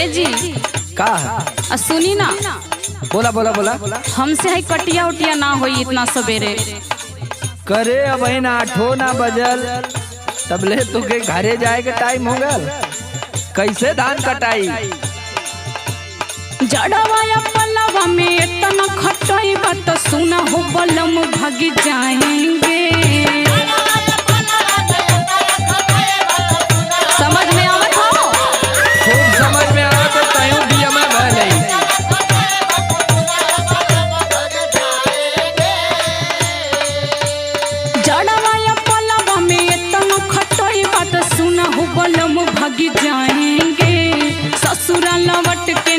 ए जी का सुनी ना, बोला बोला बोला। हमसे है कटिया उटिया ना होई इतना सवेरे। करे अब ना 8 ना बजल तबले तुके घरे जाए के टाइम हो गल। कैसे धान कटाई? जड़वाया पलवा में इतना खटाई बात सुना हो बलम भाग जाएंगे। समझ में आवत हो? खूब समझ में आवत तो तयूं भी हमें भले। जड़वाया पलवा में इतना खटाई बात सुना हो बलम भाग जाएंगे। ससुरा लौट के